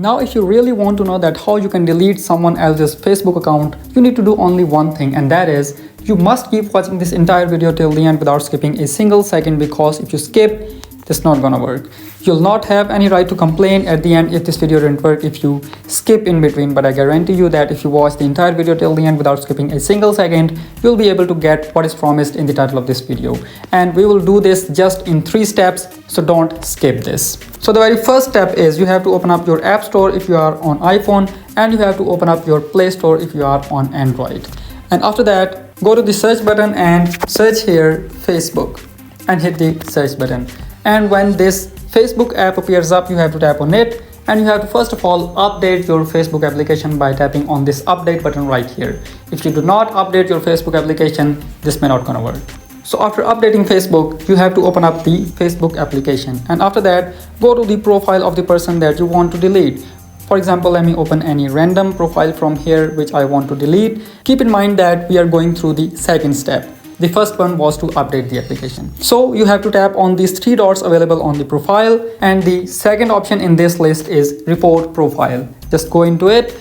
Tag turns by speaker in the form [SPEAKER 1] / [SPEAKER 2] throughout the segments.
[SPEAKER 1] Now, if you really want to know that how you can delete someone else's Facebook account, you need to do only one thing, and that is you must keep watching this entire video till the end without skipping a single second, because if you skip, it's not gonna work. You'll not have any right to complain at the end if this video didn't work if you skip in between, but I guarantee you that if you watch the entire video till the end without skipping a single second, you'll be able to get what is promised in the title of this video. And we will do this just in 3 steps, so don't skip this. So the very first step is you have to open up your App Store if you are on iPhone, and you have to open up your Play Store if you are on Android. And after that, go to the search button and search here Facebook and hit the search button. And when this Facebook app appears up, you have to tap on it, and you have to first of all update your Facebook application by tapping on this update button right here. If you do not update your Facebook application, this may not gonna work. So after updating Facebook, you have to open up the Facebook application, and after that go to the profile of the person that you want to delete. For example, let me open any random profile from here which I want to delete. Keep in mind that we are going through the second step. The first one was to update the application. So you have to tap on these 3 dots available on the profile, and the second option in this list is report profile. Just go into it,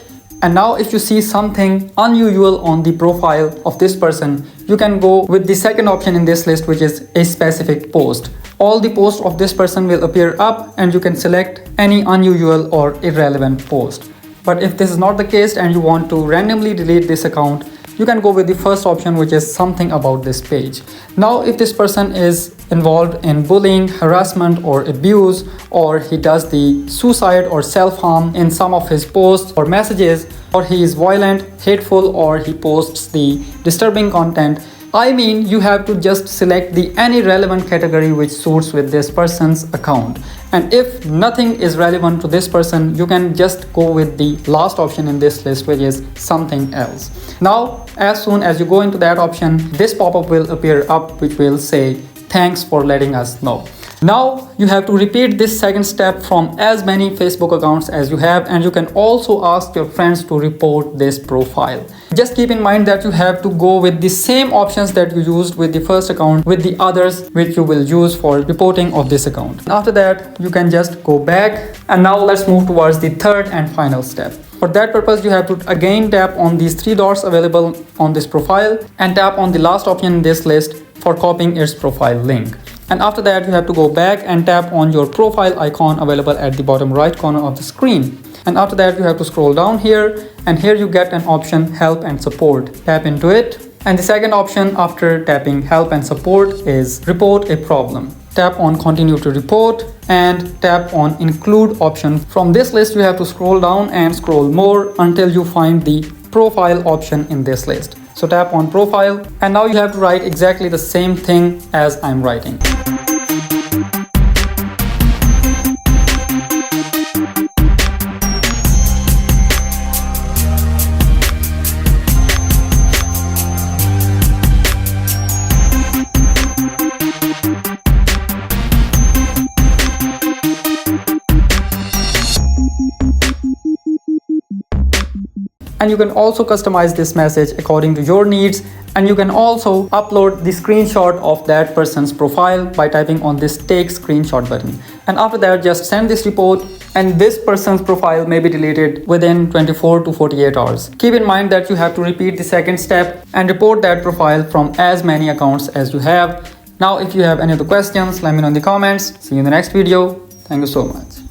[SPEAKER 1] and now if you see something unusual on the profile of this person, you can go with the second option in this list, which is a specific post. All the posts of this person will appear up, and you can select any unusual or irrelevant post. But if this is not the case and you want to randomly delete this account, you can go with the first option, which is something about this page. Now, if this person is involved in bullying, harassment or abuse, or he does the suicide or self-harm in some of his posts or messages, or he is violent, hateful, or he posts the disturbing content, I mean, you have to just select the any relevant category which suits with this person's account. And if nothing is relevant to this person, you can just go with the last option in this list, which is something else. Now, as soon as you go into that option, this pop-up will appear up which will say, "Thanks for letting us know." Now, you have to repeat this second step from as many Facebook accounts as you have, and you can also ask your friends to report this profile. Just keep in mind that you have to go with the same options that you used with the first account with the others which you will use for reporting of this account. After that, you can just go back, and now let's move towards the third and final step. For that purpose, you have to again tap on these 3 dots available on this profile and tap on the last option in this list for copying its profile link. And after that, you have to go back and tap on your profile icon available at the bottom right corner of the screen. And after that, you have to scroll down here, and here you get an option help and support. Tap into it, and the second option after tapping help and support is report a problem. Tap on continue to report and tap on include option. From this list, you have to scroll down and scroll more until you find the profile option in this list. So tap on profile, and now you have to write exactly the same thing as I'm writing. And you can also customize this message according to your needs, and you can also upload the screenshot of that person's profile by typing on this take screenshot button. And after that, just send this report, and this person's profile may be deleted within 24 to 48 hours. Keep in mind that you have to repeat the second step and report that profile from as many accounts as you have. Now, if you have any other questions, let me know in the comments. See you in the next video. Thank you so much.